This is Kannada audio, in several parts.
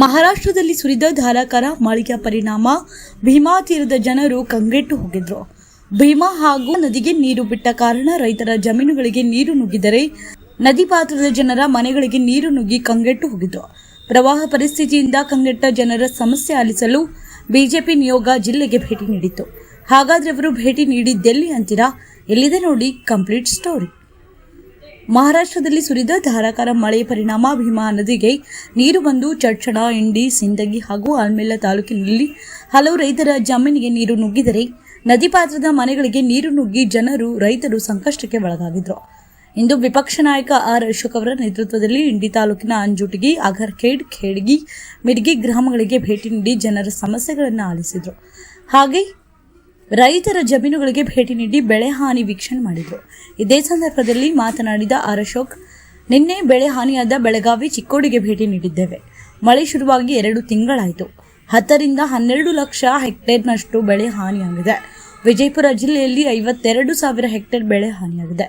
ಮಹಾರಾಷ್ಟ್ರದಲ್ಲಿ ಸುರಿದ ಧಾರಾಕಾರ ಮಳೆಯ ಪರಿಣಾಮ ಭೀಮಾ ತೀರದ ಜನರು ಕಂಗೆಟ್ಟು ಹೋಗಿದ್ರು. ಭೀಮಾ ಹಾಗೂ ನದಿಗೆ ನೀರು ಬಿಟ್ಟ ಕಾರಣ ರೈತರ ಜಮೀನುಗಳಿಗೆ ನೀರು ನುಗ್ಗಿದರೆ ನದಿ ಪಾತ್ರದ ಜನರ ಮನೆಗಳಿಗೆ ನೀರು ನುಗ್ಗಿ ಕಂಗೆಟ್ಟು ಹೋಗಿದ್ರು. ಪ್ರವಾಹ ಪರಿಸ್ಥಿತಿಯಿಂದ ಕಂಗೆಟ್ಟ ಜನರ ಸಮಸ್ಯೆ ಆಲಿಸಲು ಬಿಜೆಪಿ ನಿಯೋಗ ಜಿಲ್ಲೆಗೆ ಭೇಟಿ ನೀಡಿತ್ತು. ಹಾಗಾದ್ರೆ ಅವರು ಭೇಟಿ ನೀಡಿದ್ದೆಲ್ಲಿ ಅಂತೀರಾ? ಎಲ್ಲಿದೆ ನೋಡಿ ಕಂಪ್ಲೀಟ್ ಸ್ಟೋರಿ. ಮಹಾರಾಷ್ಟ್ರದಲ್ಲಿ ಸುರಿದ ಧಾರಾಕಾರ ಮಳೆಯ ಪರಿಣಾಮ ಭೀಮಾ ನದಿಗೆ ನೀರು ಬಂದು ಚಡ್ಚಣ, ಇಂಡಿ, ಸಿಂದಗಿ ಹಾಗೂ ಆಲ್ಮೇಲ ತಾಲೂಕಿನಲ್ಲಿ ಹಲವು ರೈತರ ಜಮೀನಿಗೆ ನೀರು ನುಗ್ಗಿದರೆ ನದಿ ಪಾತ್ರದ ಮನೆಗಳಿಗೆ ನೀರು ನುಗ್ಗಿ ರೈತರು ಸಂಕಷ್ಟಕ್ಕೆ ಒಳಗಾಗಿದ್ರು. ಇಂದು ವಿಪಕ್ಷ ನಾಯಕ ಆರ್ ಅಶೋಕ್ ಅವರ ನೇತೃತ್ವದಲ್ಲಿ ಇಂಡಿ ತಾಲೂಕಿನ ಅಂಜುಟಿಗಿ, ಅಗರ್ಖೇಡ್, ಖೇಡ್ಗಿ, ಮಿರ್ಗಿ ಗ್ರಾಮಗಳಿಗೆ ಭೇಟಿ ನೀಡಿ ಜನರ ಸಮಸ್ಯೆಗಳನ್ನು ಆಲಿಸಿದರು. ಹಾಗೆ ರೈತರ ಜಮೀನುಗಳಿಗೆ ಭೇಟಿ ನೀಡಿ ಬೆಳೆ ಹಾನಿ ವೀಕ್ಷಣೆ ಮಾಡಿದರು. ಇದೇ ಸಂದರ್ಭದಲ್ಲಿ ಮಾತನಾಡಿದ ಆರ್ ಅಶೋಕ್, ನಿನ್ನೆ ಬೆಳೆ ಹಾನಿಯಾದ ಬೆಳಗಾವಿ, ಚಿಕ್ಕೋಡಿಗೆ ಭೇಟಿ ನೀಡಿದ್ದೇವೆ. ಮಳೆ ಶುರುವಾಗಿ 2 ತಿಂಗಳಾಯಿತು. 10 ರಿಂದ 12 ಲಕ್ಷ ಹೆಕ್ಟೇರ್ನಷ್ಟು ಬೆಳೆ ಹಾನಿಯಾಗಿದೆ. ವಿಜಯಪುರ ಜಿಲ್ಲೆಯಲ್ಲಿ 52,000 ಹೆಕ್ಟೇರ್ ಬೆಳೆ ಹಾನಿಯಾಗಿದೆ.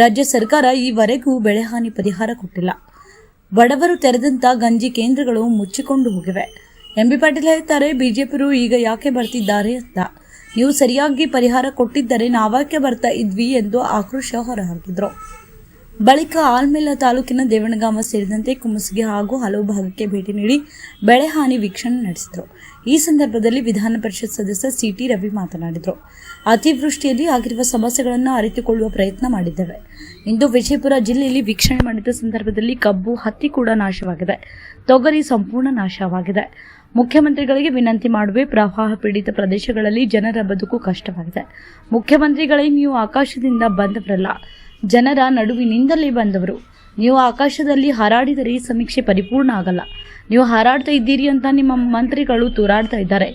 ರಾಜ್ಯ ಸರ್ಕಾರ ಈವರೆಗೂ ಬೆಳೆ ಹಾನಿ ಪರಿಹಾರ ಕೊಟ್ಟಿಲ್ಲ. ಬಡವರು ತೆರೆದಂತ ಗಂಜಿ ಕೇಂದ್ರಗಳು ಮುಚ್ಚಿಕೊಂಡು ಹೋಗಿವೆ. ಎಂಬಿ ಪಾಟೀಲ್ ಹೇಳ್ತಾರೆ, ಬಿಜೆಪಿಯರು ಈಗ ಯಾಕೆ ಬರ್ತಿದ್ದಾರೆ ಅಂತ. ನೀವು ಸರಿಯಾಗಿ ಪರಿಹಾರ ಕೊಟ್ಟಿದ್ದರೆ ನಾವ್ಯಾಕೆ ಬರ್ತಾ ಇದ್ವಿ ಎಂದು ಆಕ್ರೋಶ ಹೊರಹಾಕಿದ್ರು. ಬಳಿಕ ಆಲ್ಮೇಲ ತಾಲೂಕಿನ ದೇವಣಗಾಮ ಸೇರಿದಂತೆ ಕುಮಸಗಿ ಹಾಗೂ ಹಲವು ಭಾಗಕ್ಕೆ ಭೇಟಿ ನೀಡಿ ಬೆಳೆ ಹಾನಿ ವೀಕ್ಷಣೆ ನಡೆಸಿದರು. ಈ ಸಂದರ್ಭದಲ್ಲಿ ವಿಧಾನ ಪರಿಷತ್ ಸದಸ್ಯ ಸಿಟಿ ರವಿ ಮಾತನಾಡಿದರು. ಅತಿವೃಷ್ಟಿಯಲ್ಲಿ ಆಗಿರುವ ಸಮಸ್ಯೆಗಳನ್ನು ಅರಿತುಕೊಳ್ಳುವ ಪ್ರಯತ್ನ ಮಾಡಿದ್ದೇವೆ. ಇಂದು ವಿಜಯಪುರ ಜಿಲ್ಲೆಯಲ್ಲಿ ವೀಕ್ಷಣೆ ಮಾಡಿದ ಸಂದರ್ಭದಲ್ಲಿ ಕಬ್ಬು, ಹತ್ತಿ ಕೂಡ ನಾಶವಾಗಿದೆ. ತೊಗರಿ ಸಂಪೂರ್ಣ ನಾಶವಾಗಿದೆ. ಮುಖ್ಯಮಂತ್ರಿಗಳಿಗೆ ವಿನಂತಿ ಮಾಡುವೆ, ಪ್ರವಾಹ ಪೀಡಿತ ಪ್ರದೇಶಗಳಲ್ಲಿ ಜನರ ಬದುಕು ಕಷ್ಟವಾಗಿದೆ. ಮುಖ್ಯಮಂತ್ರಿಗಳೇ, ನೀವು ಆಕಾಶದಿಂದ ಬಂದವರಲ್ಲ, ಜನರ ನಡುವಿನಿಂದಲೇ ಬಂದವರು. ನೀವು ಆಕಾಶದಲ್ಲಿ ಹಾರಾಡಿದರೆ ಈ ಸಮೀಕ್ಷೆ ಪರಿಪೂರ್ಣ ಆಗಲ್ಲ. ನೀವು ಹಾರಾಡ್ತಾ ಇದ್ದೀರಿ ಅಂತ ನಿಮ್ಮ ಮಂತ್ರಿಗಳು ತೂರಾಡ್ತಾ ಇದ್ದಾರೆ.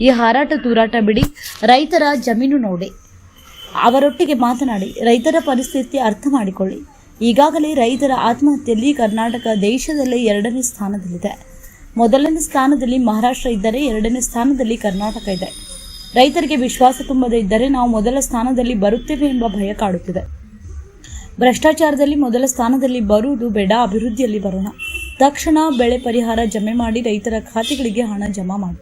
ಈ ಹಾರಾಟ ತೂರಾಟ ಬಿಡಿ, ರೈತರ ಜಮೀನು ನೋಡಿ, ಅವರೊಟ್ಟಿಗೆ ಮಾತನಾಡಿ, ರೈತರ ಪರಿಸ್ಥಿತಿ ಅರ್ಥ ಮಾಡಿಕೊಳ್ಳಿ. ಈಗಾಗಲೇ ರೈತರ ಆತ್ಮಹತ್ಯೆಯಲ್ಲಿ ಕರ್ನಾಟಕ ದೇಶದಲ್ಲೇ 2ನೇ ಸ್ಥಾನದಲ್ಲಿದೆ. 1ನೇ ಸ್ಥಾನದಲ್ಲಿ ಮಹಾರಾಷ್ಟ್ರ ಇದ್ದರೆ 2ನೇ ಸ್ಥಾನದಲ್ಲಿ ಕರ್ನಾಟಕ ಇದೆ. ರೈತರಿಗೆ ವಿಶ್ವಾಸ ತುಂಬದೇ ಇದ್ದರೆ ನಾವು ಮೊದಲ ಸ್ಥಾನದಲ್ಲಿ ಬರುತ್ತೇವೆ ಎಂಬ ಭಯ ಕಾಡುತ್ತಿದೆ. ಭ್ರಷ್ಟಾಚಾರದಲ್ಲಿ ಮೊದಲ ಸ್ಥಾನದಲ್ಲಿ ಬರುವುದು ಬೇಡ, ಅಭಿವೃದ್ಧಿಯಲ್ಲಿ ಬರೋಣ. ತಕ್ಷಣ ಬೆಳೆ ಪರಿಹಾರ ಜಮೆ ಮಾಡಿ ರೈತರ ಖಾತೆಗಳಿಗೆ ಹಣ ಜಮಾ ಮಾಡಿ.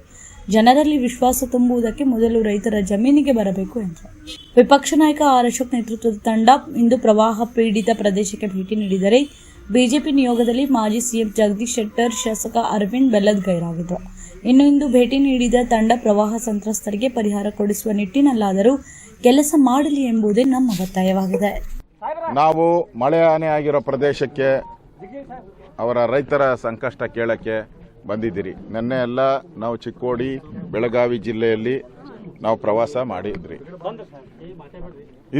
ಜನರಲ್ಲಿ ವಿಶ್ವಾಸ ತುಂಬುವುದಕ್ಕೆ ಮೊದಲು ರೈತರ ಜಮೀನಿಗೆ ಬರಬೇಕು ಎಂದರು. ವಿಪಕ್ಷ ನಾಯಕ ಆರ್ ಅಶೋಕ್ ನೇತೃತ್ವದ ತಂಡ ಇಂದು ಪ್ರವಾಹ ಪೀಡಿತ ಪ್ರದೇಶಕ್ಕೆ ಭೇಟಿ ನೀಡಿದರೆ ಬಿಜೆಪಿ ನಿಯೋಗದಲ್ಲಿ ಮಾಜಿ ಸಿಎಂ ಜಗದೀಶ್ ಶೆಟ್ಟರ್, ಶಾಸಕ ಅರವಿಂದ್ ಬೆಲ್ಲದ್ ಗೈರಾಗಿದ್ದರು. ಇಂದು ಭೇಟಿ ನೀಡಿದ ತಂಡ ಪ್ರವಾಹ ಸಂತ್ರಸ್ತರಿಗೆ ಪರಿಹಾರ ಕೊಡಿಸುವ ನಿಟ್ಟಿನಲ್ಲಾದರೂ ಕೆಲಸ ಮಾಡಲಿ ಎಂಬುದೇ ನಮ್ಮ ಒತ್ತಾಯವಾಗಿದೆ. ನಾವು ಮಳೆ ಹಾನಿ ಆಗಿರೋ ಪ್ರದೇಶಕ್ಕೆ ಅವರ ರೈತರ ಸಂಕಷ್ಟ ಕೇಳಕ್ಕೆ ಬಂದಿದ್ದೀರಿ. ನಿನ್ನೆ ಎಲ್ಲ ನಾವು ಚಿಕ್ಕೋಡಿ, ಬೆಳಗಾವಿ ಜಿಲ್ಲೆಯಲ್ಲಿ ನಾವು ಪ್ರವಾಸ ಮಾಡಿದ್ರಿ.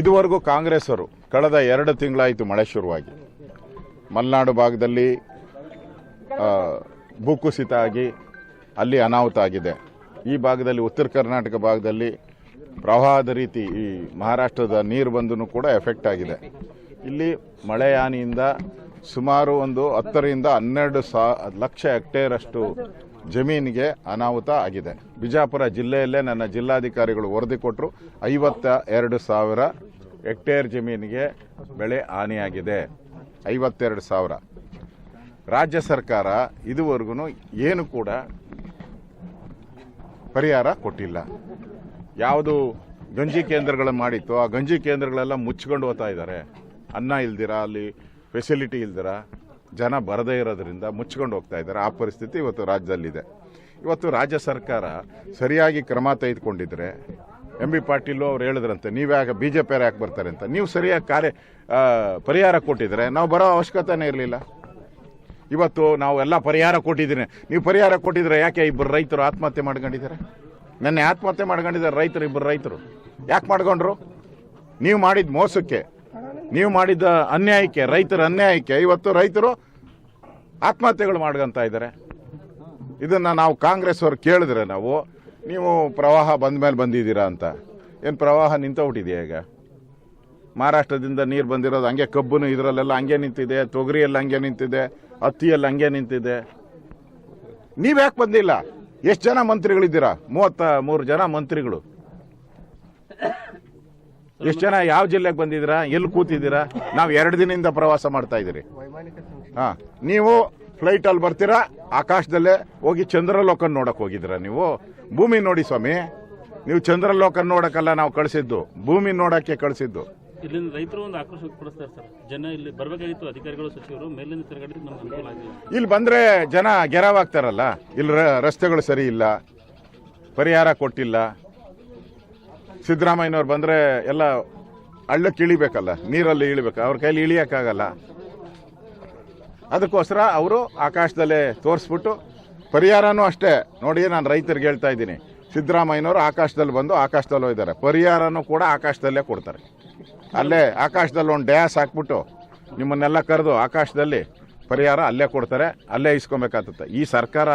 ಇದುವರೆಗೂ ಕಾಂಗ್ರೆಸ್ ಅವರು ಕಳೆದ 2 ತಿಂಗಳಾಯಿತು ಮಳೆ ಶುರುವಾಗಿ. ಮಲೆನಾಡು ಭಾಗದಲ್ಲಿ ಭೂಕುಸಿತ ಆಗಿ ಅಲ್ಲಿ ಅನಾಹುತ ಆಗಿದೆ. ಈ ಭಾಗದಲ್ಲಿ ಉತ್ತರ ಕರ್ನಾಟಕ ಭಾಗದಲ್ಲಿ ಪ್ರವಾಹದ ರೀತಿ ಈ ಮಹಾರಾಷ್ಟ್ರದ ನೀರು ಬಂದೂ ಕೂಡ ಎಫೆಕ್ಟ್ ಆಗಿದೆ. ಇಲ್ಲಿ ಮಳೆ ಹಾನಿಯಿಂದ ಸುಮಾರು 10 ರಿಂದ 12 ಲಕ್ಷ ಹೆಕ್ಟೇರ್ ಅಷ್ಟು ಜಮೀನಿಗೆ ಅನಾಹುತ ಆಗಿದೆ. ಬಿಜಾಪುರ ಜಿಲ್ಲೆಯಲ್ಲೇ ನನ್ನ ಜಿಲ್ಲಾಧಿಕಾರಿಗಳು ವರದಿ ಕೊಟ್ಟರು, 52,000 ಹೆಕ್ಟೇರ್ ಜಮೀನಿಗೆ ಬೆಳೆ ಹಾನಿಯಾಗಿದೆ. 52,000. ರಾಜ್ಯ ಸರ್ಕಾರ ಇದುವರೆಗೂ ಏನು ಕೂಡ ಪರಿಹಾರ ಕೊಟ್ಟಿಲ್ಲ. ಯಾವುದು ಗಂಜಿ ಕೇಂದ್ರಗಳನ್ನು ಮಾಡಿತ್ತು, ಆ ಗಂಜಿ ಕೇಂದ್ರಗಳೆಲ್ಲ ಮುಚ್ಕೊಂಡು ಹೋಗ್ತಾ ಇದ್ದಾರೆ. ಅನ್ನ ಇಲ್ದಿರ, ಅಲ್ಲಿ ಫೆಸಿಲಿಟಿ ಇಲ್ದಿರ, ಜನ ಬರದೇ ಇರೋದ್ರಿಂದ ಮುಚ್ಕೊಂಡು ಹೋಗ್ತಾ ಇದ್ದಾರೆ. ಆ ಪರಿಸ್ಥಿತಿ ಇವತ್ತು ರಾಜ್ಯದಲ್ಲಿದೆ. ಇವತ್ತು ರಾಜ್ಯ ಸರ್ಕಾರ ಸರಿಯಾಗಿ ಕ್ರಮ ತೆಗೆದುಕೊಂಡಿದ್ರೆ, ಎಂಬಿ ಪಾಟೀಲ್ ಅವರು ಹೇಳಿದ್ರಂತೆ, ನೀವ್ಯಾಕೆ ಬಿಜೆಪಿ ಯಾಕೆ ಬರ್ತಾರೆ ಅಂತ. ನೀವು ಸರಿಯಾಗಿ ಪರಿಹಾರ ಕೊಟ್ಟಿದ್ರೆ ನಾವು ಬರೋ ಅವಶ್ಯಕತೆನೇ ಇರಲಿಲ್ಲ. ಇವತ್ತು ನಾವು ಎಲ್ಲ ಪರಿಹಾರ ಕೊಟ್ಟಿದ್ದೀನಿ. ನೀವು ಪರಿಹಾರ ಕೊಟ್ಟಿದ್ರೆ ಯಾಕೆ 2 ರೈತರು ಆತ್ಮಹತ್ಯೆ ಮಾಡ್ಕೊಂಡಿದ್ದಾರೆ? ನೆನ್ನೆ ಆತ್ಮಹತ್ಯೆ ಮಾಡ್ಕೊಂಡಿದ್ದಾರೆ ರೈತರು, 2 ರೈತರು. ಯಾಕೆ ಮಾಡ್ಕೊಂಡ್ರು? ನೀವು ಮಾಡಿದ ಮೋಸಕ್ಕೆ, ನೀವು ಮಾಡಿದ ಅನ್ಯಾಯಕ್ಕೆ, ರೈತರ ಅನ್ಯಾಯಕ್ಕೆ ಇವತ್ತು ರೈತರು ಆತ್ಮಹತ್ಯೆಗಳು ಮಾಡ್ಕೊಂತ ಇದ್ದಾರೆ. ಇದನ್ನ ನಾವು ಕಾಂಗ್ರೆಸ್ ಅವರು ಕೇಳಿದ್ರೆ, ನೀವು ಪ್ರವಾಹ ಬಂದ ಮೇಲೆ ಬಂದಿದ್ದೀರಾ ಅಂತ. ಏನು ಪ್ರವಾಹ ನಿಂತೋಗ್ಬಿಟ್ಟಿದೆಯಾ? ಈಗ ಮಹಾರಾಷ್ಟ್ರದಿಂದ ನೀರು ಬಂದಿರೋದು ಹಂಗೆ, ಕಬ್ಬು ಇದರಲ್ಲೆಲ್ಲ ಹಂಗೆ ನಿಂತಿದೆ, ತೊಗರಿಯಲ್ಲಿ ಹಂಗೆ ನಿಂತಿದೆ, ಹತ್ತಿಯಲ್ಲಿ ಹಂಗೆ ನಿಂತಿದೆ. ನೀವ್ಯಾಕೆ ಬಂದಿಲ್ಲ? ಎಷ್ಟು ಜನ ಮಂತ್ರಿಗಳಿದ್ದೀರಾ? 33 ಜನ ಮಂತ್ರಿಗಳು. ಎಷ್ಟು ಜನ ಯಾವ ಜಿಲ್ಲೆಗೆ ಬಂದಿದ್ದೀರಾ? ಎಲ್ಲಿ ಕೂತಿದ್ದೀರಾ? ನಾವು 2 ದಿನದಿಂದ ಪ್ರವಾಸ ಮಾಡ್ತಾ ಇದ್ದೀರಿ. ನೀವು ಫ್ಲೈಟಲ್ಲಿ ಬರ್ತೀರಾ, ಆಕಾಶದಲ್ಲೇ ಹೋಗಿ ಚಂದ್ರಲೋಕನ ನೋಡಕ್ಕೆ ಹೋಗಿದ್ದೀರಾ ನೀವು? ಭೂಮಿ ನೋಡಿ ಸ್ವಾಮಿ, ನೀವು ಚಂದ್ರಲೋಕನ ನೋಡಕ್ಕಲ್ಲ ನಾವು ಕಳಿಸಿದ್ದು, ಭೂಮಿ ನೋಡಕ್ಕೆ ಕಳಿಸಿದ್ದು. ಇಲ್ಲಿಂದ ರೈತರು ಒಂದು ಆಕ್ರೋಶ ವ್ಯಕ್ತಪಡಿಸ್ತಾರೆ ಸರ್. ಜನ ಇಲ್ಲಿ ಬರಬೇಕಾಗಿತ್ತು, ಅಧಿಕಾರಿಗಳು ಸಚಿವರು ಮೇಲಿನ ತಿರುಗಾಡಿದ್ರೆ ನಮ್ಗೆ ಅನುಕೂಲ ಆಗಿಲ್ಲ. ಇಲ್ಲಿ ಬಂದರೆ ಜನ ಗೆರವಾಗ್ತಾರಲ್ಲ, ಇಲ್ಲಿ ರಸ್ತೆಗಳು ಸರಿ ಇಲ್ಲ, ಪರಿಹಾರ ಕೊಟ್ಟಿಲ್ಲ. ಸಿದ್ದರಾಮಯ್ಯನವ್ರು ಬಂದರೆ ಎಲ್ಲ ಹಳ್ಳಕ್ಕೆ ಇಳಿಬೇಕಲ್ಲ, ನೀರಲ್ಲಿ ಇಳಿಬೇಕು, ಅವ್ರ ಕೈಲಿ ಇಳಿಯೋಕ್ಕಾಗಲ್ಲ. ಅದಕ್ಕೋಸ್ಕರ ಅವರು ಆಕಾಶದಲ್ಲೇ ತೋರಿಸ್ಬಿಟ್ಟು ಪರಿಹಾರನೂ ಅಷ್ಟೇ ನೋಡಿ. ನಾನು ರೈತರಿಗೆ ಹೇಳ್ತಾ ಇದ್ದೀನಿ, ಸಿದ್ದರಾಮಯ್ಯನವರು ಆಕಾಶದಲ್ಲಿ ಬಂದು ಆಕಾಶದಲ್ಲಿ ಹೋಗಿದ್ದಾರೆ, ಪರಿಹಾರನೂ ಕೂಡ ಆಕಾಶದಲ್ಲೇ ಕೊಡ್ತಾರೆ. ಅಲ್ಲೇ ಆಕಾಶದಲ್ಲಿ ಒಂದು ಡ್ಯಾಸ್ ಹಾಕ್ಬಿಟ್ಟು ನಿಮ್ಮನ್ನೆಲ್ಲ ಕರೆದು ಆಕಾಶದಲ್ಲಿ ಪರಿಹಾರ ಅಲ್ಲೇ ಕೊಡ್ತಾರೆ, ಅಲ್ಲೇ ಇಸ್ಕೊಬೇಕಾಗ್ತದೆ. ಈ ಸರ್ಕಾರ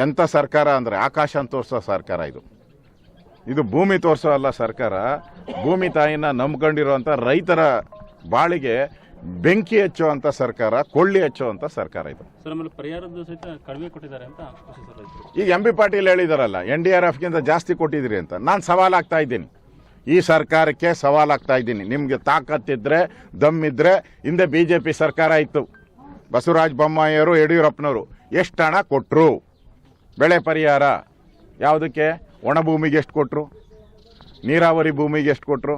ಎಂಥ ಸರ್ಕಾರ ಅಂದರೆ ಆಕಾಶ ಅಂತ ತೋರಿಸೋ ಸರ್ಕಾರ ಇದು ಭೂಮಿ ತೋರಿಸೋ ಅಲ್ಲ ಸರ್ಕಾರ. ಭೂಮಿ ತಾಯಿನ ನಂಬ್ಕೊಂಡಿರುವಂಥ ರೈತರ ಬಾಳಿಗೆ ಬೆಂಕಿ ಹಚ್ಚುವಂಥ ಸರ್ಕಾರ, ಕೊಳ್ಳಿ ಹಚ್ಚುವಂಥ ಸರ್ಕಾರ ಇದು. ಸರ್ ಆಮೇಲೆ ಪರಿಹಾರದ ಸಹಿತ ಕಡಿಮೆ ಕೊಟ್ಟಿದ್ದಾರೆ ಅಂತ ಆಕ್ರೋಶ ಸರ್ ರೈತರು. ಈಗ MP ಪಾಟೀಲ್ ಹೇಳಿದಾರಲ್ಲ, NDRFಗಿಂತ ಜಾಸ್ತಿ ಕೊಟ್ಟಿದ್ರಿ ಅಂತ. ನಾನು ಸವಾಲಾಗ್ತಾ ಇದ್ದೀನಿ, ಈ ಸರ್ಕಾರಕ್ಕೆ ಸವಾಲಾಗ್ತಾ ಇದ್ದೀನಿ. ನಿಮಗೆ ತಾಕತ್ತಿದ್ರೆ, ದಮ್ಮಿದ್ರೆ, ಹಿಂದೆ BJP ಸರ್ಕಾರ ಇತ್ತು, ಬಸವರಾಜ ಬೊಮ್ಮಾಯಿಯವರು, ಯಡಿಯೂರಪ್ಪನವರು ಎಷ್ಟು ಹಣ ಕೊಟ್ಟರು? ಬೆಳೆ ಪರಿಹಾರ ಯಾವುದಕ್ಕೆ? ಒಣ ಭೂಮಿಗೆ ಎಷ್ಟು ಕೊಟ್ಟರು? ನೀರಾವರಿ ಭೂಮಿಗೆ ಎಷ್ಟು ಕೊಟ್ಟರು?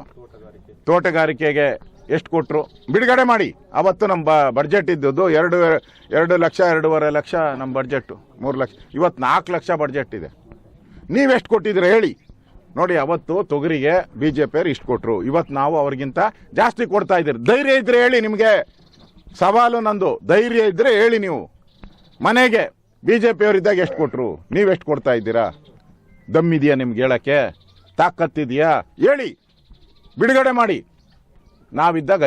ತೋಟಗಾರಿಕೆಗೆ ಎಷ್ಟು ಕೊಟ್ಟರು? ಬಿಡುಗಡೆ ಮಾಡಿ. ಅವತ್ತು ನಮ್ಮ ಬಡ್ಜೆಟ್ ಇದ್ದದ್ದು 2 ಲಕ್ಷ 2.5 ಲಕ್ಷ ನಮ್ಮ ಬಡ್ಜೆಟ್ಟು, 3 ಲಕ್ಷ. ಇವತ್ತು 4 ಲಕ್ಷ ಬಡ್ಜೆಟ್ ಇದೆ. ನೀವೆಷ್ಟು ಕೊಟ್ಟಿದ್ರೆ ಹೇಳಿ ನೋಡಿ. ಅವತ್ತು ತೊಗರಿಗೆ BJP ಅವ್ರು ಇಷ್ಟು ಕೊಟ್ಟರು, ಇವತ್ತು ನಾವು ಅವ್ರಿಗಿಂತ ಜಾಸ್ತಿ ಕೊಡ್ತಾ ಇದ್ದೀರಿ. ಧೈರ್ಯ ಇದ್ರೆ ಹೇಳಿ, ನಿಮಗೆ ಸವಾಲು ನಂದು. ಧೈರ್ಯ ಇದ್ರೆ ಹೇಳಿ. ನೀವು ಮನೆಗೆ BJP ಅವರಿದ್ದಾಗ ಎಷ್ಟು ಕೊಟ್ಟರು, ನೀವೆಷ್ಟು ಕೊಡ್ತಾ ಇದ್ದೀರಾ? ದಮ್ಮಿದೆಯಾ ನಿಮ್ಗೆ ಹೇಳಕ್ಕೆ? ತಾಕತ್ತಿದೆಯಾ? ಹೇಳಿ, ಬಿಡುಗಡೆ ಮಾಡಿ. ನಾವಿದ್ದಾಗ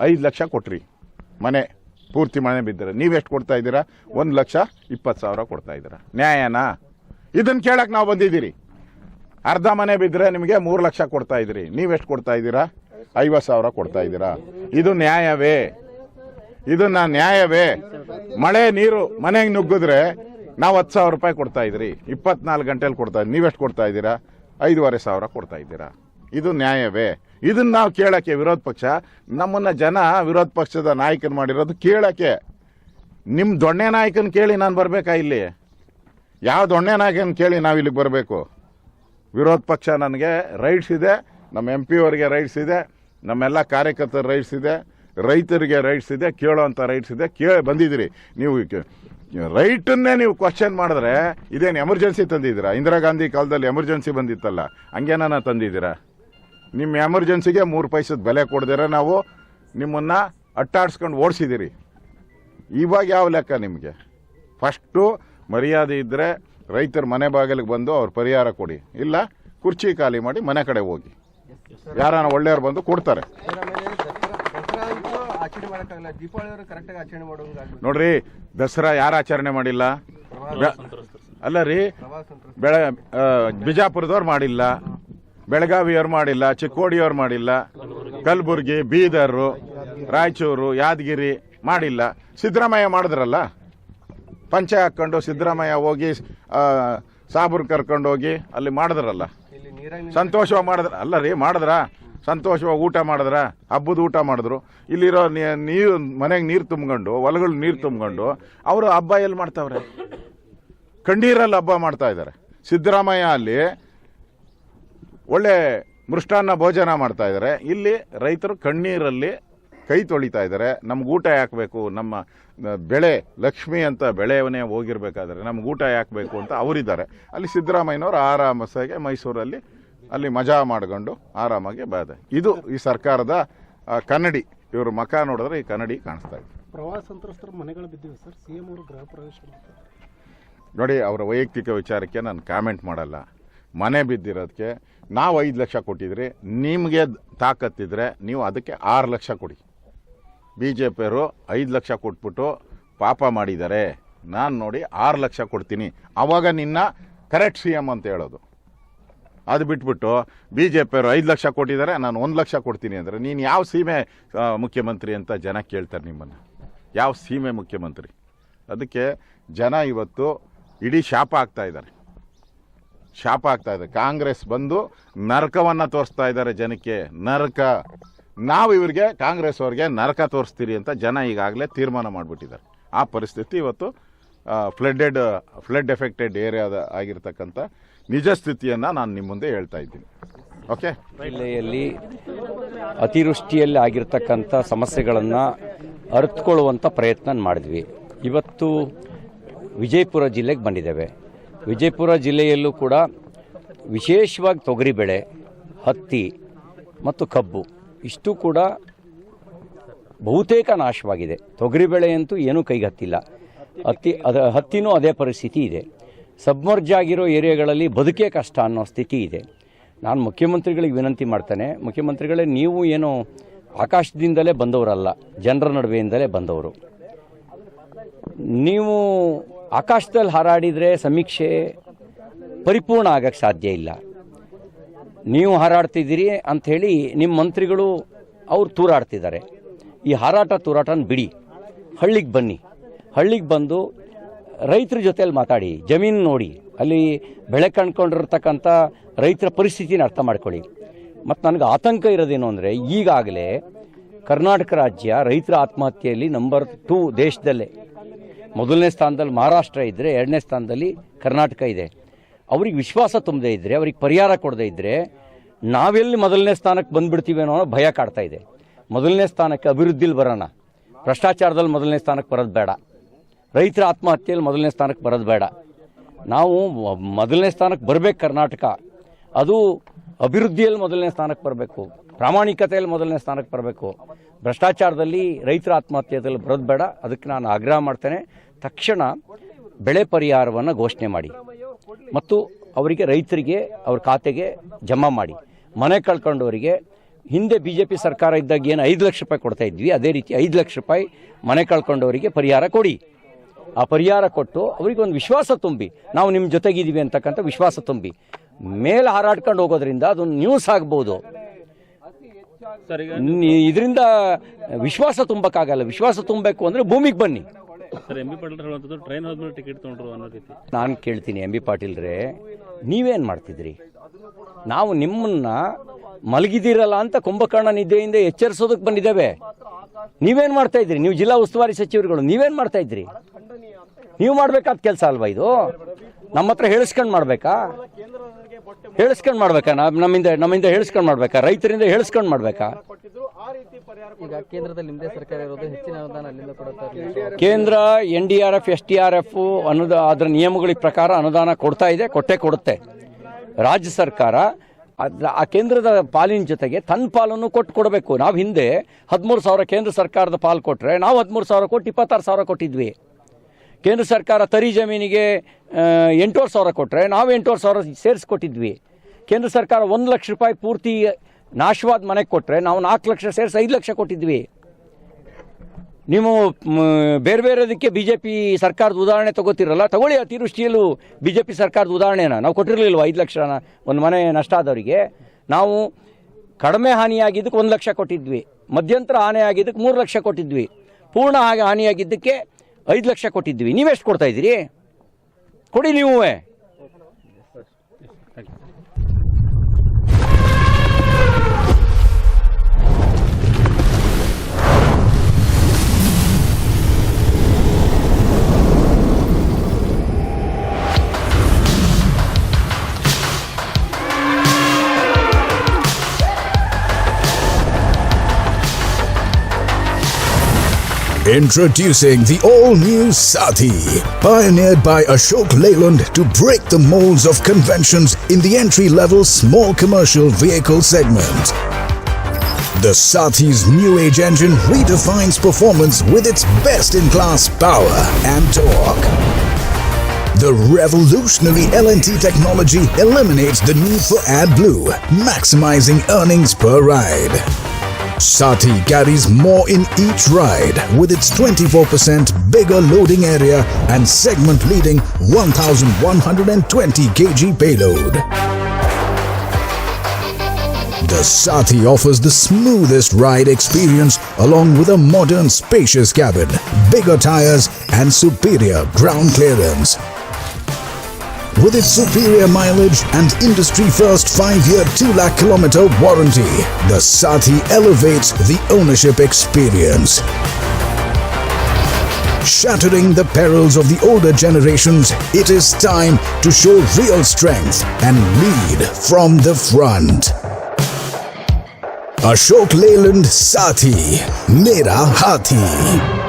5 ಲಕ್ಷ ಕೊಟ್ರಿ, ಮನೆ ಪೂರ್ತಿ ಮನೆ ಬಿದ್ದರೆ. ನೀವೆಷ್ಟು ಕೊಡ್ತಾ ಇದ್ದೀರಾ? 1,20,000 ಕೊಡ್ತಾ ಇದ್ದೀರಾ. ನ್ಯಾಯನಾ? ಇದನ್ನು ಕೇಳಕ್ಕೆ ನಾವು ಬಂದಿದ್ದೀರಿ. ಅರ್ಧ ಮನೆ ಬಿದ್ದರೆ ನಿಮಗೆ 3 ಲಕ್ಷ ಕೊಡ್ತಾ ಇದ್ದೀರಿ, ನೀವೆಷ್ಟು ಕೊಡ್ತಾ ಇದ್ದೀರಾ? 50,000 ಕೊಡ್ತಾ ಇದ್ದೀರಾ. ಇದು ನ್ಯಾಯವೇ? ಇದನ್ನ ನ್ಯಾಯವೇ? ಮಳೆ ನೀರು ಮನೆಗೆ ನುಗ್ಗಿದ್ರೆ ನಾವು 10,000 ರೂಪಾಯಿ ಕೊಡ್ತಾ ಇದ್ರಿ, 24 ಗಂಟೆಲಿ ಕೊಡ್ತಾ ಇದ್ದೀರಿ. ನೀವೆಷ್ಟು ಕೊಡ್ತಾ ಇದ್ದೀರಾ? 5,500 ಕೊಡ್ತಾ ಇದ್ದೀರಾ. ಇದು ನ್ಯಾಯವೇ? ಇದನ್ನ ನಾವು ಕೇಳಕ್ಕೆ ವಿರೋಧ ಪಕ್ಷ, ನಮ್ಮನ್ನ ಜನ ವಿರೋಧ ಪಕ್ಷದ ನಾಯಕನ ಮಾಡಿರೋದು ಕೇಳಕ್ಕೆ. ನಿಮ್ಮ ದೊಣ್ಣೆ ನಾಯಕನ ಕೇಳಿ ನಾನು ಬರಬೇಕಾ ಇಲ್ಲಿ? ಯಾವ ದೊಣ್ಣೆ ನಾಯಕನ ಕೇಳಿ ನಾವು ಇಲ್ಲಿಗೆ ಬರಬೇಕು? ವಿರೋಧ ಪಕ್ಷ ನನಗೆ ರೈಟ್ಸ್ ಇದೆ, ನಮ್ಮ MP ಅವರಿಗೆ ರೈಟ್ಸ್ ಇದೆ, ನಮ್ಮೆಲ್ಲ ಕಾರ್ಯಕರ್ತರ ರೈಟ್ಸ್ ಇದೆ, ರೈತರಿಗೆ ರೈಟ್ಸ್ ಇದೆ, ಕೇಳೋವಂಥ ರೈಟ್ಸ್ ಇದೆ. ಬಂದಿದ್ದೀರಿ ನೀವು. ರೈಟನ್ನೇ ನೀವು ಕ್ವಶನ್ ಮಾಡಿದ್ರೆ ಇದೇನು ಎಮರ್ಜೆನ್ಸಿ ತಂದಿದ್ದೀರಾ? ಇಂದಿರಾ ಗಾಂಧಿ ಕಾಲದಲ್ಲಿ ಎಮರ್ಜೆನ್ಸಿ ಬಂದಿತ್ತಲ್ಲ, ಹಂಗೇನ ತಂದಿದ್ದೀರಾ? ನಿಮ್ಮ ಎಮರ್ಜೆನ್ಸಿಗೆ 3 ಪೈಸದ ಬೆಲೆ ಕೊಡದಿರ ನಾವು ನಿಮ್ಮನ್ನು ಅಟ್ಟಾಡ್ಸ್ಕೊಂಡು ಓಡಿಸಿದ್ದೀರಿ. ಇವಾಗ ಯಾವ ಲೆಕ್ಕ ನಿಮಗೆ? ಫಸ್ಟು ಮರ್ಯಾದೆ ಇದ್ದರೆ ರೈತರ ಮನೆ ಬಾಗಿಲಿಗೆ ಬಂದು ಅವ್ರ ಪರಿಹಾರ ಕೊಡಿ, ಇಲ್ಲ ಕುರ್ಚಿ ಖಾಲಿ ಮಾಡಿ ಮನೆ ಕಡೆ ಹೋಗಿ. ಯಾರನ್ನ ಒಳ್ಳೆಯವ್ರು ಬಂದು ಕೊಡ್ತಾರೆ. ನೋಡ್ರಿ, ದಸರಾ ಯಾರು ಆಚರಣೆ ಮಾಡಿಲ್ಲ? ಅಲ್ಲ ರೀ, ಬಿಜಾಪುರದವ್ರು ಮಾಡಿಲ್ಲ, ಬೆಳಗಾವಿಯವ್ರು ಮಾಡಿಲ್ಲ, ಚಿಕ್ಕೋಡಿಯವ್ರು ಮಾಡಿಲ್ಲ, ಕಲಬುರ್ಗಿ, ಬೀದರ್, ರಾಯಚೂರು, ಯಾದಗಿರಿ ಮಾಡಿಲ್ಲ. ಸಿದ್ದರಾಮಯ್ಯ ಮಾಡಿದ್ರಲ್ಲ, ಪಂಚೆ ಹಾಕ್ಕೊಂಡು ಸಿದ್ದರಾಮಯ್ಯ ಹೋಗಿ ಸಾಬೂರ್ ಕರ್ಕೊಂಡು ಹೋಗಿ ಅಲ್ಲಿ ಮಾಡಿದ್ರಲ್ಲ, ಸಂತೋಷವಾಗಿ ಮಾಡಿದ್ರ ಅಲ್ಲ ರೀ? ಮಾಡಿದ್ರ ಸಂತೋಷವಾಗಿ ಊಟ ಮಾಡಿದ್ರ, ಹಬ್ಬದ ಊಟ ಮಾಡಿದ್ರು. ಇಲ್ಲಿರೋ ನೀರು ಮನೆಗೆ ನೀರು ತುಂಬ್ಕೊಂಡು, ಹೊಲಗಳು ನೀರು ತುಂಬ್ಕೊಂಡು ಅವರು ಹಬ್ಬ ಎಲ್ಲಿ ಮಾಡ್ತಾವ್ರೆ? ಕಂಡೀರಲ್ಲಿ ಹಬ್ಬ ಮಾಡ್ತಾ ಇದ್ದಾರೆ. ಸಿದ್ದರಾಮಯ್ಯ ಅಲ್ಲಿ ಒಳ್ಳೆ ಮೃಷ್ಟಾನ್ನ ಭೋಜನ ಮಾಡ್ತಾ ಇದ್ದಾರೆ, ಇಲ್ಲಿ ರೈತರು ಕಣ್ಣೀರಲ್ಲಿ ಕೈ ತೊಳಿತಾ ಇದ್ದಾರೆ. ನಮ್ಗೆ ಊಟ ಯಾಕಬೇಕು? ನಮ್ಮ ಬೆಳೆ ಲಕ್ಷ್ಮಿ ಅಂತ ಬೆಳೆಯವನೇ ಹೋಗಿರ್ಬೇಕಾದ್ರೆ ನಮ್ಗೆ ಊಟ ಯಾಕಬೇಕು ಅಂತ ಅವರಿದ್ದಾರೆ. ಅಲ್ಲಿ ಸಿದ್ದರಾಮಯ್ಯನವರು ಆರಾಮಸಾಗಿ ಮೈಸೂರಲ್ಲಿ ಅಲ್ಲಿ ಮಜಾ ಮಾಡ್ಕೊಂಡು ಆರಾಮಾಗಿ ಬಾದೆ. ಇದು ಈ ಸರ್ಕಾರದ ಕನ್ನಡಿ. ಇವರು ಮಕ ನೋಡಿದ್ರೆ ಈ ಕನ್ನಡಿ ಕಾಣಿಸ್ತಾ ಇದೆ. ಪ್ರವಾಹ ಸಂತ್ರಸ್ತರ ಮನೆಗಳು ಬಿದ್ದಿವೆ ಸರ್, CM ಅವರು ಗೃಹ ಪ್ರವೇಶ ನೋಡಿ, ಅವರ ವೈಯಕ್ತಿಕ ವಿಚಾರಕ್ಕೆ ನಾನು ಕಾಮೆಂಟ್ ಮಾಡಲ್ಲ. ಮನೆ ಬಿದ್ದಿರೋದಕ್ಕೆ ನಾವು 5 ಲಕ್ಷ ಕೊಟ್ಟಿದ್ರಿ, ನಿಮಗೆ ತಾಕತ್ತಿದ್ರೆ ನೀವು ಅದಕ್ಕೆ 6 ಲಕ್ಷ ಕೊಡಿ. BJP ಅವರು 5 ಲಕ್ಷ ಕೊಟ್ಬಿಟ್ಟು ಪಾಪ ಮಾಡಿದ್ದಾರೆ. ನಾನು ನೋಡಿ 6 ಲಕ್ಷ ಕೊಡ್ತೀನಿ, ಆವಾಗ ನಿನ್ನ ಕರೆಕ್ಟ್ CM ಅಂತ ಹೇಳೋದು. ಅದು ಬಿಟ್ಬಿಟ್ಟು BJP ಅವರು 5 ಲಕ್ಷ ಕೊಟ್ಟಿದ್ದಾರೆ, ನಾನು 1 ಲಕ್ಷ ಕೊಡ್ತೀನಿ ಅಂದರೆ ನೀನು ಯಾವ ಸೀಮೆ ಮುಖ್ಯಮಂತ್ರಿ ಅಂತ ಜನ ಕೇಳ್ತಾರೆ ನಿಮ್ಮನ್ನು. ಯಾವ ಸೀಮೆ ಮುಖ್ಯಮಂತ್ರಿ? ಅದಕ್ಕೆ ಜನ ಇವತ್ತು ಇಡೀ ಶಾಪ ಆಗ್ತಾ ಇದ್ದಾರೆ. ಕಾಂಗ್ರೆಸ್ ಬಂದು ನರಕವನ್ನು ತೋರಿಸ್ತಾ ಇದ್ದಾರೆ ಜನಕ್ಕೆ. ನರಕ. ನಾವು ಇವರಿಗೆ ಕಾಂಗ್ರೆಸ್ ಅವ್ರಿಗೆ ನರಕ ತೋರಿಸ್ತೀರಿ ಅಂತ ಜನ ಈಗಾಗಲೇ ತೀರ್ಮಾನ ಮಾಡಿಬಿಟ್ಟಿದ್ದಾರೆ. ಆ ಪರಿಸ್ಥಿತಿ ಇವತ್ತು ಫ್ಲಡ್ ಎಫೆಕ್ಟೆಡ್ ಏರಿಯಾದ ಆಗಿರ್ತಕ್ಕಂಥ ನಿಜ ಸ್ಥಿತಿಯನ್ನು ನಾನು ನಿಮ್ಮ ಮುಂದೆ ಹೇಳ್ತಾ ಇದ್ದೀನಿ. ಓಕೆ, ಜಿಲ್ಲೆಯಲ್ಲಿ ಅತಿವೃಷ್ಟಿಯಲ್ಲಿ ಆಗಿರ್ತಕ್ಕಂಥ ಸಮಸ್ಯೆಗಳನ್ನು ಅರಿತುಕೊಳ್ಳುವಂಥ ಪ್ರಯತ್ನ ಮಾಡಿದ್ವಿ. ಇವತ್ತು ವಿಜಯಪುರ ಜಿಲ್ಲೆಗೆ ಬಂದಿದ್ದೇವೆ. ವಿಜಯಪುರ ಜಿಲ್ಲೆಯಲ್ಲೂ ಕೂಡ ವಿಶೇಷವಾಗಿ ತೊಗರಿ ಬೆಳೆ, ಹತ್ತಿ ಮತ್ತು ಕಬ್ಬು ಇಷ್ಟು ಕೂಡ ಬಹುತೇಕ ನಾಶವಾಗಿದೆ. ತೊಗರಿ ಬೆಳೆಯಂತೂ ಏನೂ ಕೈಗೆ ಹತ್ತಿಲ್ಲ. ಹತ್ತಿನೂ ಅದೇ ಪರಿಸ್ಥಿತಿ ಇದೆ. ಸಬ್ಮರ್ಜ್ ಆಗಿರೋ ಏರಿಯಾಗಳಲ್ಲಿ ಬದುಕೇ ಕಷ್ಟ ಅನ್ನೋ ಸ್ಥಿತಿ ಇದೆ. ನಾನು ಮುಖ್ಯಮಂತ್ರಿಗಳಿಗೆ ವಿನಂತಿ ಮಾಡ್ತೇನೆ, ಮುಖ್ಯಮಂತ್ರಿಗಳೇ, ನೀವು ಏನು ಆಕಾಶದಿಂದಲೇ ಬಂದವರಲ್ಲ, ಜನರ ನಡುವೆಯಿಂದಲೇ ಬಂದವರು. ನೀವು ಆಕಾಶದಲ್ಲಿ ಹಾರಾಡಿದರೆ ಸಮೀಕ್ಷೆ ಪರಿಪೂರ್ಣ ಆಗಕ್ಕೆ ಸಾಧ್ಯ ಇಲ್ಲ. ನೀವು ಹಾರಾಡ್ತಿದ್ದೀರಿ ಅಂಥೇಳಿ ನಿಮ್ಮ ಮಂತ್ರಿಗಳು ಅವ್ರು ತೂರಾಡ್ತಿದ್ದಾರೆ. ಈ ತೂರಾಟನ ಬಿಡಿ, ಹಳ್ಳಿಗೆ ಬನ್ನಿ. ಹಳ್ಳಿಗೆ ಬಂದು ರೈತರ ಜೊತೆಯಲ್ಲಿ ಮಾತಾಡಿ, ಜಮೀನು ನೋಡಿ, ಅಲ್ಲಿ ಬೆಳೆ ಕಂಡ್ಕೊಂಡಿರ್ತಕ್ಕಂಥ ರೈತರ ಪರಿಸ್ಥಿತಿನ ಅರ್ಥ ಮಾಡ್ಕೊಳ್ಳಿ. ಮತ್ತು ನನಗೆ ಆತಂಕ ಇರೋದೇನು ಅಂದರೆ, ಈಗಾಗಲೇ ಕರ್ನಾಟಕ ರಾಜ್ಯ ರೈತರ ಆತ್ಮಹತ್ಯೆಯಲ್ಲಿ ನಂಬರ್ 2 ದೇಶದಲ್ಲೇ. ಮೊದಲನೇ ಸ್ಥಾನದಲ್ಲಿ ಮಹಾರಾಷ್ಟ್ರ ಇದ್ದರೆ, ಎರಡನೇ ಸ್ಥಾನದಲ್ಲಿ ಕರ್ನಾಟಕ ಇದೆ. ಅವ್ರಿಗೆ ವಿಶ್ವಾಸ ತುಂಬದೇ ಇದ್ದರೆ, ಅವ್ರಿಗೆ ಪರಿಹಾರ ಕೊಡದೇ ಇದ್ದರೆ ನಾವೆಲ್ಲಿ ಮೊದಲನೇ ಸ್ಥಾನಕ್ಕೆ ಬಂದುಬಿಡ್ತೀವಿ ಅನ್ನೋ ಭಯ ಕಾಡ್ತಾ ಇದೆ. ಮೊದಲನೇ ಸ್ಥಾನಕ್ಕೆ ಅಭಿವೃದ್ಧಿಲಿ ಬರೋಣ, ಭ್ರಷ್ಟಾಚಾರದಲ್ಲಿ ಮೊದಲನೇ ಸ್ಥಾನಕ್ಕೆ ಬರೋದು ಬೇಡ, ರೈತರ ಆತ್ಮಹತ್ಯೆಯಲ್ಲಿ ಮೊದಲನೇ ಸ್ಥಾನಕ್ಕೆ ಬರೋದು ಬೇಡ. ನಾವು ಮೊದಲನೇ ಸ್ಥಾನಕ್ಕೆ ಬರಬೇಕು. ಕರ್ನಾಟಕ ಅದು ಅಭಿವೃದ್ಧಿಯಲ್ಲಿ ಮೊದಲನೇ ಸ್ಥಾನಕ್ಕೆ ಬರಬೇಕು, ಪ್ರಾಮಾಣಿಕತೆಯಲ್ಲಿ ಮೊದಲನೇ ಸ್ಥಾನಕ್ಕೆ ಬರಬೇಕು. ಭ್ರಷ್ಟಾಚಾರದಲ್ಲಿ ರೈತರ ಆತ್ಮಹತ್ಯೆಯಲ್ಲಿ ಬರೋದು ಬೇಡ. ಅದಕ್ಕೆ ನಾನು ಆಗ್ರಹ ಮಾಡ್ತೇನೆ, ತಕ್ಷಣ ಬೆಳೆ ಪರಿಹಾರವನ್ನು ಘೋಷಣೆ ಮಾಡಿ ಮತ್ತು ಅವರಿಗೆ, ರೈತರಿಗೆ ಅವ್ರ ಖಾತೆಗೆ ಜಮಾ ಮಾಡಿ. ಮನೆ ಕಳ್ಕೊಂಡವರಿಗೆ ಹಿಂದೆ BJP ಸರ್ಕಾರ ಇದ್ದಾಗ ಏನು 5 ಲಕ್ಷ ರೂಪಾಯಿ ಕೊಡ್ತಾ ಇದ್ವಿ, ಅದೇ ರೀತಿ 5 ಲಕ್ಷ ರೂಪಾಯಿ ಮನೆ ಕಳ್ಕೊಂಡವರಿಗೆ ಪರಿಹಾರ ಕೊಡಿ. ಆ ಪರಿಹಾರ ಕೊಟ್ಟು ಅವರಿಗೆ ಒಂದು ವಿಶ್ವಾಸ ತುಂಬಿ, ನಾವು ನಿಮ್ಮ ಜೊತೆಗಿದ್ದೀವಿ ಅಂತಕ್ಕಂಥ ವಿಶ್ವಾಸ ತುಂಬಿ. ಮೇಲೆ ಹಾರಾಡ್ಕೊಂಡು ಹೋಗೋದ್ರಿಂದ ಅದೊಂದು ನ್ಯೂಸ್ ಆಗ್ಬೋದು. ಇದರಿಂದ ವಿಶ್ವಾಸ ತುಂಬಕ್ಕಾಗಲ್ಲ. ವಿಶ್ವಾಸ ತುಂಬಬೇಕು ಅಂದರೆ ಭೂಮಿಗೆ ಬನ್ನಿ. ಸರ್, ಎಂ ಬಿ ಪಾಟೀಲ್ ಹೇಳುವಂಥದ್ದು ಟ್ರೈನ್ ಹೋದ್ಮೇಲೆ ಟಿಕೆಟ್ ತೊಗೊಂಡ್ರು ಅನ್ನೋ ರೀತಿ. ನಾನು ಕೇಳ್ತೀನಿ, ಎಂ ಬಿ ಪಾಟೀಲ್ರೇ, ನೀವೇನು ಮಾಡ್ತಿದ್ರಿ? ನಾವು ನಿಮ್ಮನ್ನ ಮಲಗಿದಿರಲ್ಲ ಅಂತ ಕುಂಭಕರ್ಣ ನಿದ್ದೆಯಿಂದ ಎಚ್ಚರಿಸೋದಕ್ಕೆ ಬಂದಿದ್ದೇವೆ. ನೀವೇನು ಮಾಡ್ತಾ ಇದ್ರಿ? ನೀವು ಜಿಲ್ಲಾ ಉಸ್ತುವಾರಿ ಸಚಿವರುಗಳು, ನೀವೇನು ಮಾಡ್ತಾ ಇದ್ರಿ? ನೀವು ಮಾಡಬೇಕಾದ ಕೆಲಸ ಅಲ್ವಾ ಇದು? ನಮ್ಮ ಹತ್ರ ಹೇಳಿಸ್ಕೊಂಡು ಮಾಡಬೇಕಾ? ನಮ್ಮಿಂದ ಹೇಳಿಸ್ಕೊಂಡು ಮಾಡಬೇಕಾ? ರೈತರಿಂದ ಹೇಳಿಸ್ಕೊಂಡು ಮಾಡಬೇಕಾ? ಈಗ ಕೇಂದ್ರದಲ್ಲಿ ನಿಮ್ಮದೇ ಸರ್ಕಾರ ಇರೋದು, ಹೆಚ್ಚಿನ ಅನುದಾನ ಅಲ್ಲಿಂದ ಕೊಡುತ್ತಾರೆ. ಕೇಂದ್ರ NDRF STRF ಅದರ ನಿಯಮಗಳ ಪ್ರಕಾರ ಅನುದಾನ ಕೊಡ್ತಾ ಇದೆ, ಕೊಡುತ್ತೆ. ರಾಜ್ಯ ಸರ್ಕಾರ ಆ ಕೇಂದ್ರದ ಪಾಲಿನ ಜೊತೆಗೆ ತನ್ನ ಪಾಲನ್ನು ಕೊಡಬೇಕು. ನಾವು ಹಿಂದೆ 13,000 ಕೇಂದ್ರ ಸರ್ಕಾರದ ಪಾಲು ಕೊಟ್ಟರೆ, ನಾವು 13,000 ಕೊಟ್ಟು 26,000 ಕೊಟ್ಟಿದ್ವಿ. ಕೇಂದ್ರ ಸರ್ಕಾರ ತರಿ ಜಮೀನಿಗೆ 8,500 ಕೊಟ್ಟರೆ, ನಾವು 8,500 ಸೇರಿಸ್ಕೊಟ್ಟಿದ್ವಿ. ಕೇಂದ್ರ ಸರ್ಕಾರ 1 ಲಕ್ಷ ರೂಪಾಯಿ ಪೂರ್ತಿ ನಾಶವಾದ ಮನೆಗೆ ಕೊಟ್ಟರೆ, ನಾವು 4 ಲಕ್ಷ ಸೇರಿಸಿ 5 ಲಕ್ಷ ಕೊಟ್ಟಿದ್ವಿ. ನೀವು ಬೇರೆ ಬೇರೆದಕ್ಕೆ BJP ಸರ್ಕಾರದ ಉದಾಹರಣೆ ತಗೋತಿರಲ್ಲ, ತಗೊಳ್ಳಿ. ಅತಿವೃಷ್ಟಿಯಲ್ಲೂ BJP ಸರ್ಕಾರದ ಉದಾಹರಣೆನ ನಾವು ಕೊಟ್ಟಿರಲಿಲ್ವ? 5 ಲಕ್ಷನ ಒಂದು ಮನೆ ನಷ್ಟ ಆದವರಿಗೆ. ನಾವು ಕಡಿಮೆ ಹಾನಿಯಾಗಿದ್ದಕ್ಕೆ 1 ಲಕ್ಷ ಕೊಟ್ಟಿದ್ವಿ, ಮಧ್ಯಂತರ ಹಾನಿ ಆಗಿದ್ದಕ್ಕೆ 3 ಲಕ್ಷ ಕೊಟ್ಟಿದ್ವಿ, ಪೂರ್ಣ ಹಾನಿಯಾಗಿದ್ದಕ್ಕೆ 5 ಲಕ್ಷ ಕೊಟ್ಟಿದ್ವಿ. ನೀವೆಷ್ಟು ಕೊಡ್ತಾ ಇದ್ದೀರಿ? ಕೊಡಿ ನೀವೇ. Introducing the all-new Saathi, pioneered by Ashok Leyland to break the molds of conventions in the entry-level small commercial vehicle segment. The Saathi's new age engine redefines performance with its best-in-class power and torque. The revolutionary LNT technology eliminates the need for AdBlue, maximizing earnings per ride. Saathi carries more in each ride with its 24% bigger loading area and segment-leading 1,120 kg payload. The Saathi offers the smoothest ride experience along with a modern spacious cabin, bigger tires and superior ground clearance. With its superior mileage and industry-first 5-year 2 lakh kilometer warranty, the Saathi elevates the ownership experience. Shattering the perils of the older generations, it is time to show real strength and lead from the front. Ashok Leyland Sathi, Mera Hathi.